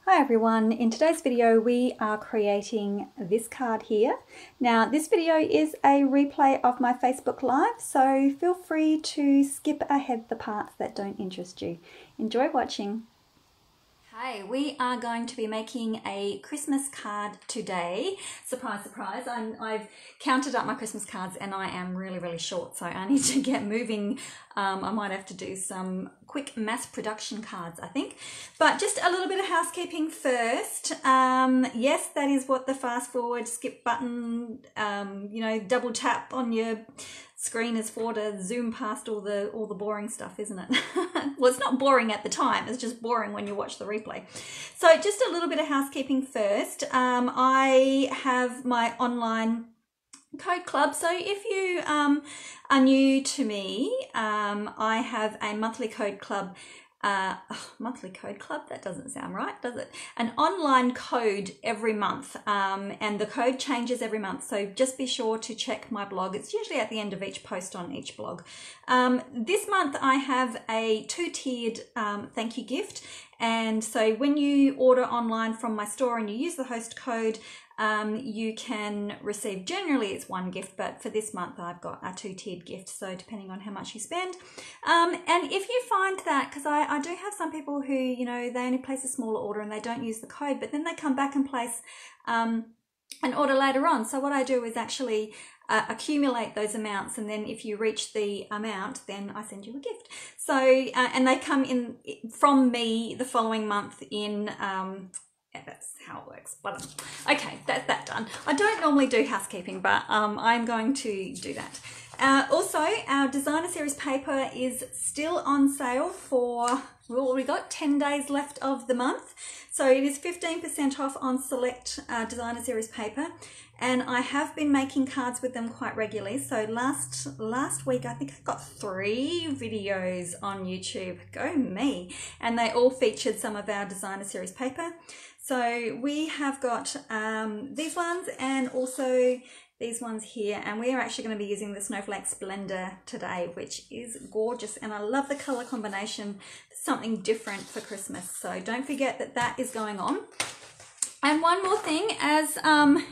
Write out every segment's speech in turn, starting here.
Hi everyone, in today's video we are creating this card here. Now this video is a replay of my Facebook Live, so feel free to skip ahead the parts that don't interest you. Enjoy watching. Hey, we are going to be making a Christmas card today. Surprise, surprise. I've counted up my Christmas cards and I am really short, so I need to get moving. I might have to do some quick mass production cards, I think. But just a little bit of housekeeping first. Yes, that is what the fast forward skip button, double tap on your screen is for, to zoom past all the boring stuff, isn't it? Well, it's not boring at the time, it's just boring when you watch the replay. So just a little bit of housekeeping first. I have my online code club, so if you are new to me, I have a monthly code club. Monthly code club, that doesn't sound right, does it? An online code every month, and the code changes every month, so just be sure to check my blog. It's usually at the end of each post on each blog. This month I have a two-tiered thank you gift, and so when you order online from my store and you use the host code, you can receive, generally it's one gift, but for this month I've got a two-tiered gift, so depending on how much you spend. And if you find that, because I do have some people who, they only place a smaller order and they don't use the code, but then they come back and place an order later on. So what I do is actually accumulate those amounts, and then if you reach the amount, then I send you a gift. So, and they come in from me the following month in... yeah, that's how it works. But okay, that's that done. I don't normally do housekeeping, but I'm going to do that. Also, our designer series paper is still on sale for, well, we got 10 days left of the month. So it is 15% off on select designer series paper. And I have been making cards with them quite regularly. So last week, I think I got 3 videos on YouTube. Go me. And they all featured some of our designer series paper. So we have got these ones and also these ones here, and we are actually going to be using the Snowflake Splendor today, which is gorgeous, and I love the color combination. Something different for Christmas, so don't forget that that is going on. And one more thing, as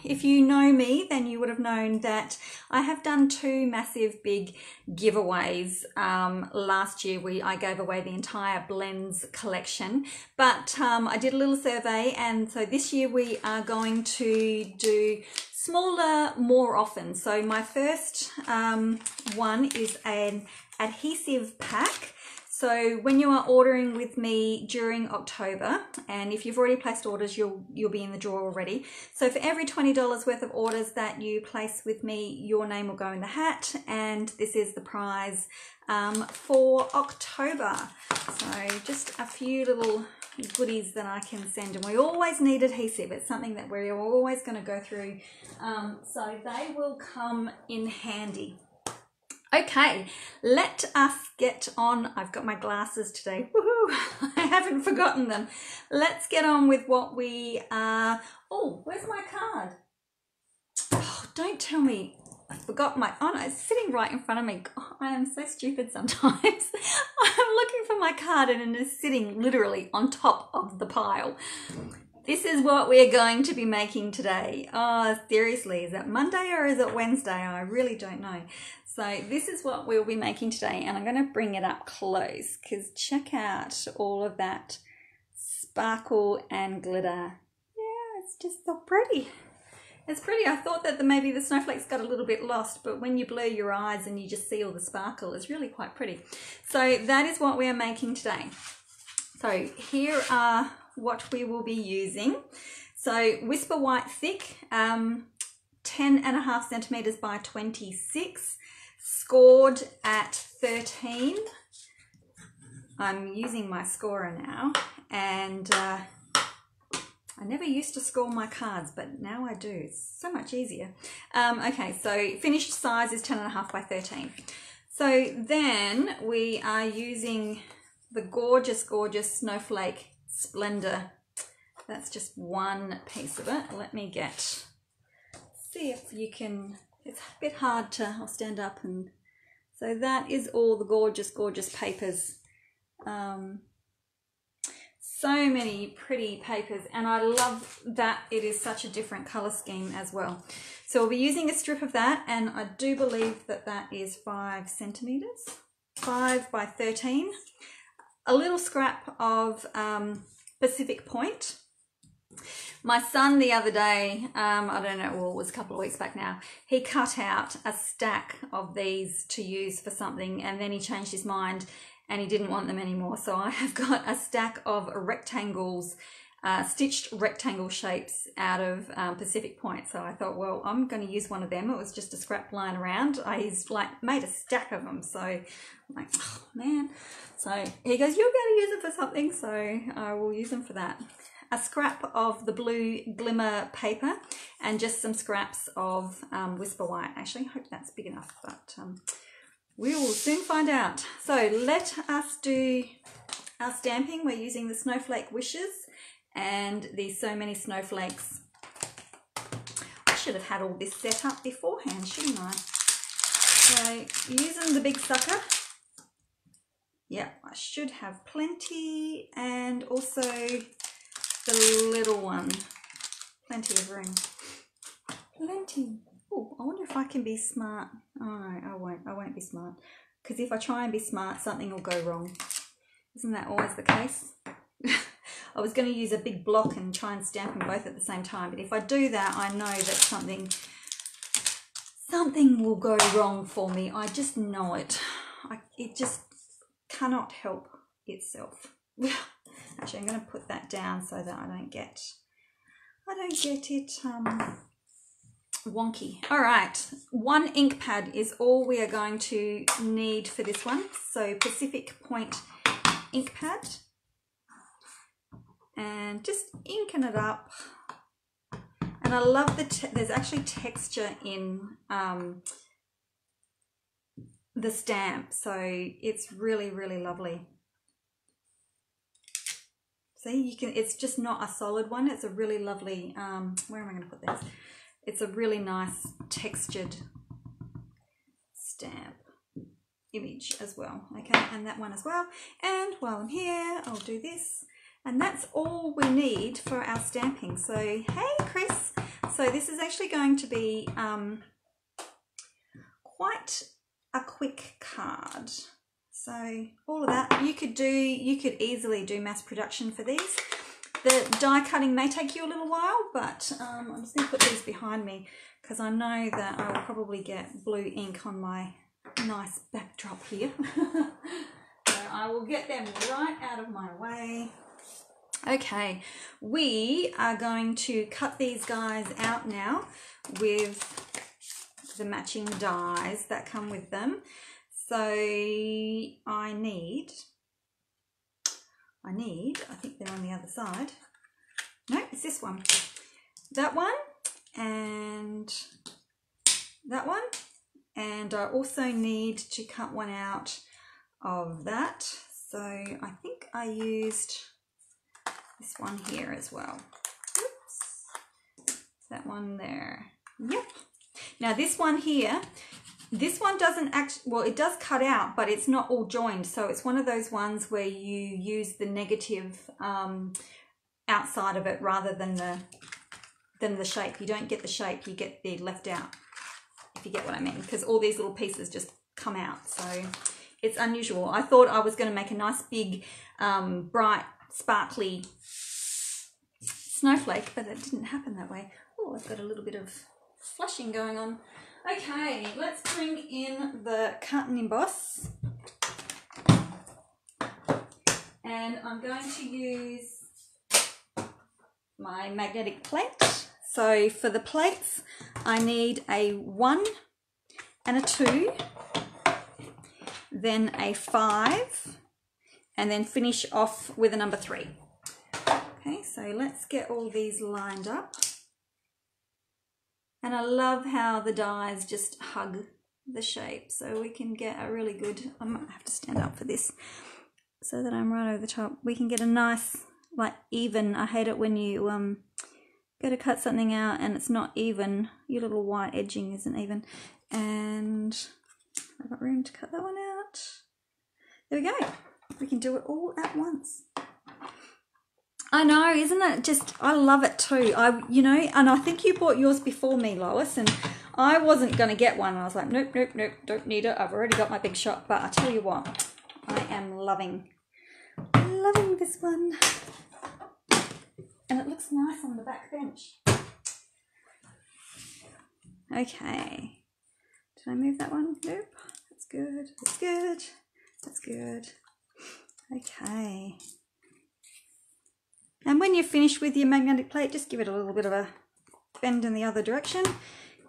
if you know me, then you would have known that I have done 2 massive big giveaways. Last year I gave away the entire blends collection, but I did a little survey, and so this year we are going to do smaller more often. So my first one is an adhesive pack. So when you are ordering with me during October, and if you've already placed orders, you'll be in the draw already. So for every $20 worth of orders that you place with me, your name will go in the hat, and this is the prize for October. So just a few little goodies that I can send, and we always need adhesive. It's something that we're always going to go through, so they will come in handy. Okay, let us get on. I've got my glasses today. Woohoo! I haven't forgotten them. Let's get on with what we are. Oh, where's my card? Oh, don't tell me I forgot my... Oh no, it's sitting right in front of me. Oh, I am so stupid sometimes. I'm looking for my card and it is sitting literally on top of the pile. This is what we're going to be making today. Oh, seriously, is it Monday or is it Wednesday? I really don't know. So this is what we'll be making today, and I'm going to bring it up close because check out all of that sparkle and glitter. Yeah, it's just so pretty. It's pretty. I thought that maybe the snowflakes got a little bit lost, but when you blur your eyes and you just see all the sparkle, it's really quite pretty. So that is what we are making today. So here are what we will be using. So Whisper White Thick, 10.5 centimeters by 26, scored at 13. I'm using my scorer now, and I never used to score my cards, but now I do. It's so much easier. Okay, so finished size is 10.5 by 13. So then we are using the gorgeous Snowflake Splendor. That's just one piece of it. Let me see if you can, it's a bit hard to, I'll stand up, and so that is all the gorgeous papers. So many pretty papers, and I love that it is such a different color scheme as well. So we'll be using a strip of that, and I do believe that that is 5 centimeters, 5 by 13. A little scrap of Pacific Point. My son the other day, I don't know, well, it was a couple of weeks back now, he cut out a stack of these to use for something, and then he changed his mind and he didn't want them anymore. So I have got a stack of rectangles, stitched rectangle shapes out of Pacific Point. So I thought, well, I'm going to use one of them. It was just a scrap lying around. He's like made a stack of them. So I'm like, oh man. So he goes, you're going to use it for something. So I will use them for that. A scrap of the blue glimmer paper and just some scraps of Whisper White. Actually, I hope that's big enough, but we will soon find out. So let us do our stamping. We're using the Snowflake Wishes and the So Many Snowflakes. I should have had all this set up beforehand, shouldn't I? So using the big sucker. Yeah, I should have plenty, and also the little one. Plenty of room. Plenty. Oh, I wonder if I can be smart. Oh, no, I won't be smart. Because if I try and be smart, something will go wrong. Isn't that always the case? I was going to use a big block and try and stamp them both at the same time. But if I do that, I know that something will go wrong for me. I just know it. It just cannot help itself. Actually, I'm going to put that down so that I don't get it wonky. All right, 1 ink pad is all we are going to need for this one. So Pacific Point ink pad, and just inking it up. And I love there's actually texture in the stamp, so it's really, really lovely. See, you can, it's just not a solid one. It's a really lovely, where am I going to put this? It's a really nice textured stamp image as well. Okay, and that one as well. And while I'm here, I'll do this. And that's all we need for our stamping. So, hey, Chris. So this is actually going to be quite a quick card. So all of that, you could easily do mass production for these. The die cutting may take you a little while, but I'm just going to put these behind me because I know that I will probably get blue ink on my nice backdrop here. So I will get them right out of my way. Okay, we are going to cut these guys out now with the matching dies that come with them. So I think they're on the other side. No, it's this one. That one and that one. And I also need to cut one out of that. So I think I used this one here as well. Oops. That one there. Yep. Now this one here, this one doesn't actually, well, it does cut out, but it's not all joined. So it's one of those ones where you use the negative outside of it rather than the shape. You don't get the shape, you get the left out, if you get what I mean, because all these little pieces just come out. So it's unusual. I thought I was going to make a nice big, bright, sparkly snowflake, but it didn't happen that way. Oh, I've got a little bit of flashing going on. Okay, let's bring in the cut and emboss. And I'm going to use my magnetic plate. So for the plates, I need a 1 and a 2, then a 5, and then finish off with a number 3. Okay, so let's get all these lined up. And I love how the dies just hug the shape, so we can get a really good, I might have to stand up for this so that I'm right over the top. We can get a nice, like, even. I hate it when you go to cut something out and it's not even. Your little white edging isn't even. And I've got room to cut that one out. There we go. We can do it all at once. I know, isn't it? Just, I love it too. You know, and I think you bought yours before me, Lois, and I wasn't going to get one. I was like, nope, nope, nope, don't need it. I've already got my big shot. But I tell you what, I am loving this one. And it looks nice on the back bench. Okay. Did I move that one? Nope. That's good. That's good. That's good. Okay. And when you're finished with your magnetic plate, just give it a little bit of a bend in the other direction.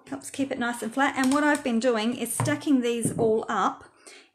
Helps keep it nice and flat. And what I've been doing is stacking these all up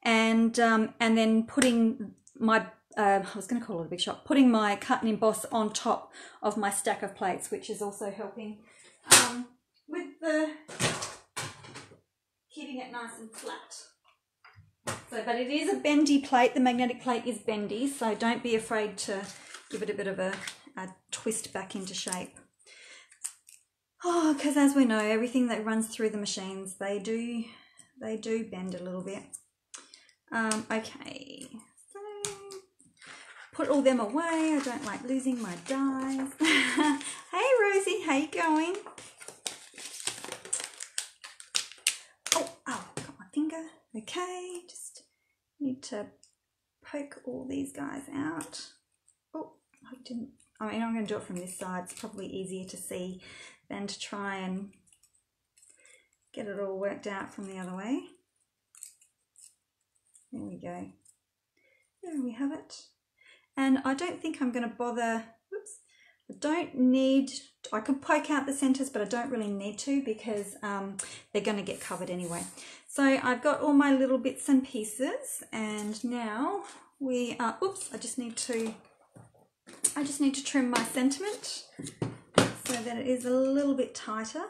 and then putting my, I was going to call it a big shot, putting my cut and emboss on top of my stack of plates, which is also helping with the keeping it nice and flat. So, but it is a bendy plate. The magnetic plate is bendy, so don't be afraid to give it a bit of a twist back into shape. Oh, because as we know, everything that runs through the machines, they do bend a little bit. Okay, so put all them away. I don't like losing my dies. Hey Rosie, how you going? Oh, got my finger. Okay, just need to poke all these guys out. Oh, I didn't. I mean, I'm going to do it from this side. It's probably easier to see than to try and get it all worked out from the other way. There we go. There we have it. And I don't think I'm going to bother, whoops, I don't need, I could poke out the centers, but I don't really need to because they're going to get covered anyway. So I've got all my little bits and pieces, and now we are, oops, I just need to trim my sentiment so that it is a little bit tighter.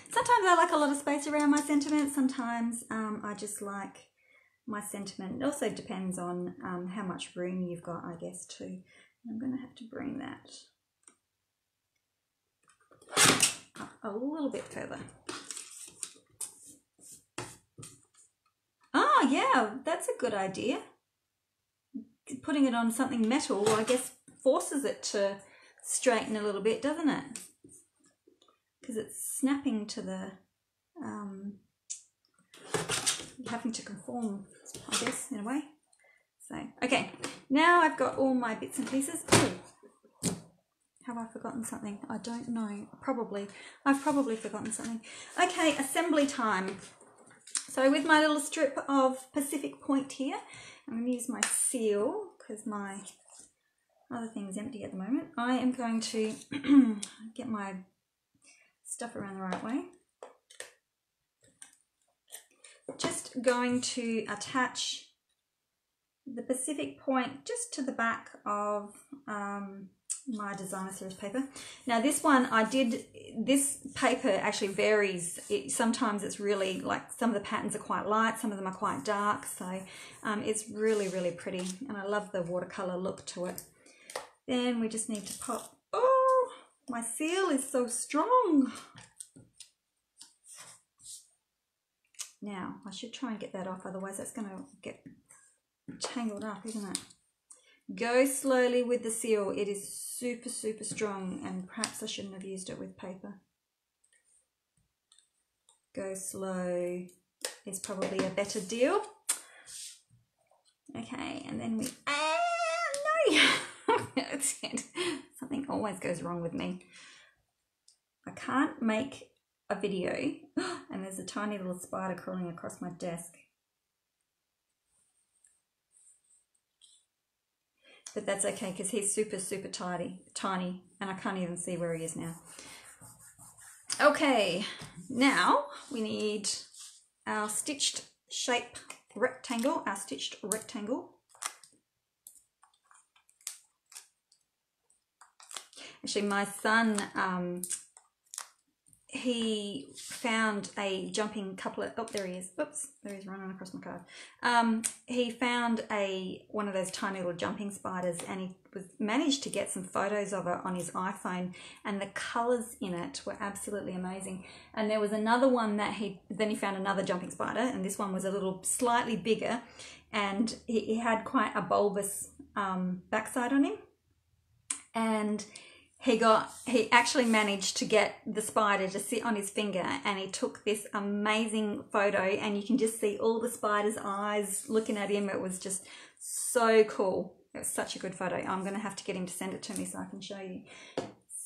Sometimes I like a lot of space around my sentiment. Sometimes I just like my sentiment. It also depends on how much room you've got, I guess, too. I'm going to have to bring that up a little bit further. Oh, yeah, that's a good idea. Putting it on something metal, I guess, forces it to straighten a little bit, doesn't it? Because it's snapping to the, having to conform, I guess, in a way. So, okay, now I've got all my bits and pieces. Oh, have I forgotten something? I don't know. Probably. I've probably forgotten something. Okay, assembly time. So with my little strip of Pacific Point here, I'm going to use my seal because my other thing's empty at the moment. I am going to get my stuff around the right way. Just going to attach the Pacific Point just to the back of my designer series paper. Now this one this paper actually varies. Sometimes it's really like, some of the patterns are quite light, some of them are quite dark, so it's really, really pretty, and I love the watercolor look to it. Then we just need to pop, oh, my seal is so strong. Now I should try and get that off, otherwise that's going to get tangled up, isn't it? Go slowly with the seal. It is super, super strong, and perhaps I shouldn't have used it with paper. Go slow is probably a better deal. Okay, and then we, no, that's it. Something always goes wrong with me. I can't make a video, and there's a tiny little spider crawling across my desk. But that's okay because he's super, super tiny, and I can't even see where he is now. Okay, now we need our stitched shape rectangle, our stitched rectangle. Actually, my son, he found a jumping couplet. Oh, there he is. Oops, there he's running across my card. He found one of those tiny little jumping spiders, and he managed to get some photos of it on his iPhone, and the colours in it were absolutely amazing. And there was another one that he found another jumping spider, and this one was a little slightly bigger, and he had quite a bulbous backside on him, and he actually managed to get the spider to sit on his finger, and he took this amazing photo, and you can just see all the spider's eyes looking at him. It was just so cool. It was such a good photo. I'm going to have to get him to send it to me so I can show you.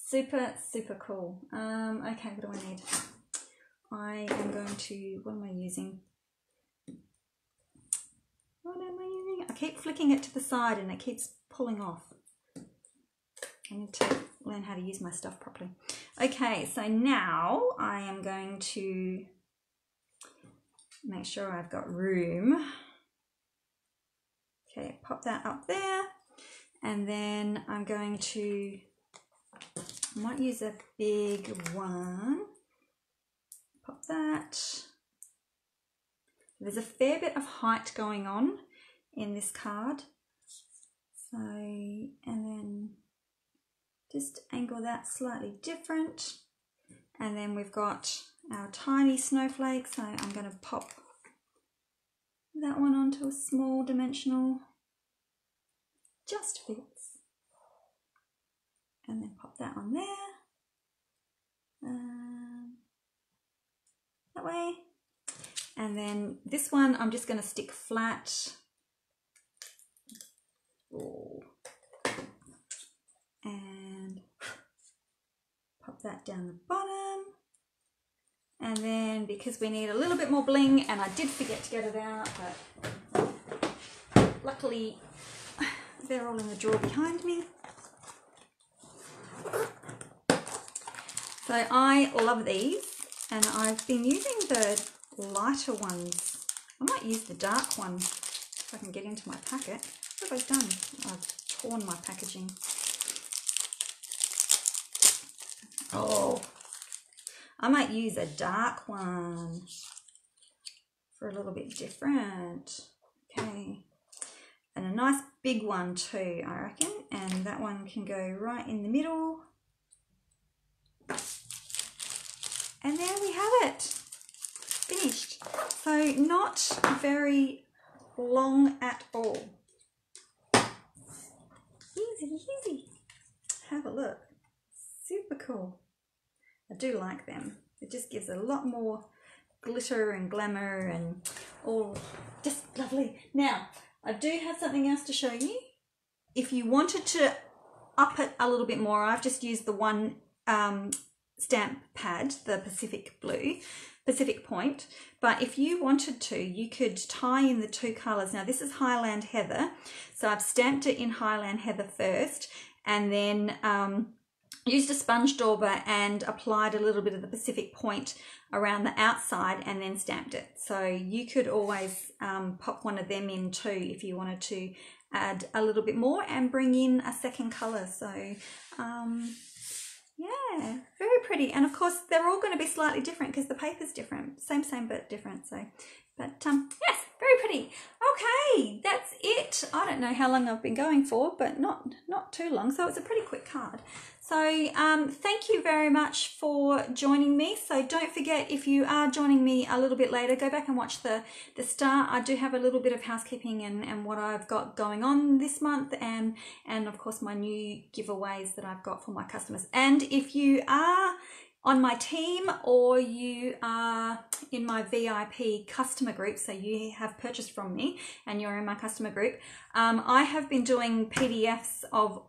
Super, super cool. Okay, what do I need? I am going to, what am I using? I keep flicking it to the side and it keeps pulling off. I need to learn how to use my stuff properly. Okay, so now I am going to make sure I've got room. Okay, pop that up there, and then I'm going to, I might use a big one. Pop that. There's a fair bit of height going on in this card. So, and then just angle that slightly different. And then we've got our tiny snowflake. So I'm going to pop that one onto a small dimensional. Just fits. And then pop that on there. That way. And then this one I'm just going to stick flat. Oh. And pop that down the bottom. And then, because we need a little bit more bling, and I did forget to get it out, but luckily they're all in the drawer behind me. So I love these, and I've been using the lighter ones. I might use the dark one if I can get into my packet. What have I done? I've torn my packaging. Oh, I might use a dark one for a little bit different. Okay, and a nice big one too, I reckon, and that one can go right in the middle. And there we have it, finished. So not very long at all. Easy, easy. Have a look. Super cool. I do like them. It just gives a lot more glitter and glamour and all, just lovely. Now, I do have something else to show you. If you wanted to up it a little bit more, I've just used the one stamp pad, the Pacific Point. But if you wanted to, you could tie in the two colours. Now, this is Highland Heather. So I've stamped it in Highland Heather first, and then used a sponge dauber and applied a little bit of the Pacific Point around the outside and then stamped it. So you could always pop one of them in too if you wanted to add a little bit more and bring in a second colour. So yeah, very pretty. And of course they're all going to be slightly different because the paper's different. Same but different. So, but yes, very pretty. Okay, that's it. I don't know how long I've been going for, but not too long. So it's a pretty quick card. So thank you very much for joining me. So don't forget, if you are joining me a little bit later, go back and watch the start. I do have a little bit of housekeeping and what I've got going on this month, and of course my new giveaways that I've got for my customers. And if you are on my team or you are in my VIP customer group, so you have purchased from me and you're in my customer group, I have been doing PDFs of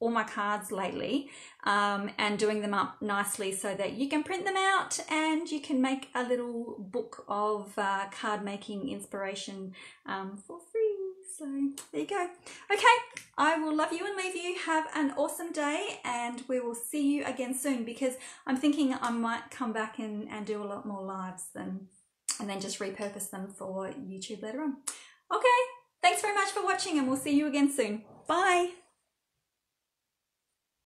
all my cards lately and doing them up nicely so that you can print them out and you can make a little book of card making inspiration for free. So there you go. Okay, I will love you and leave you. Have an awesome day, and we will see you again soon, because I'm thinking I might come back and do a lot more lives and then just repurpose them for YouTube later on. Okay, thanks very much for watching, and we'll see you again soon. Bye.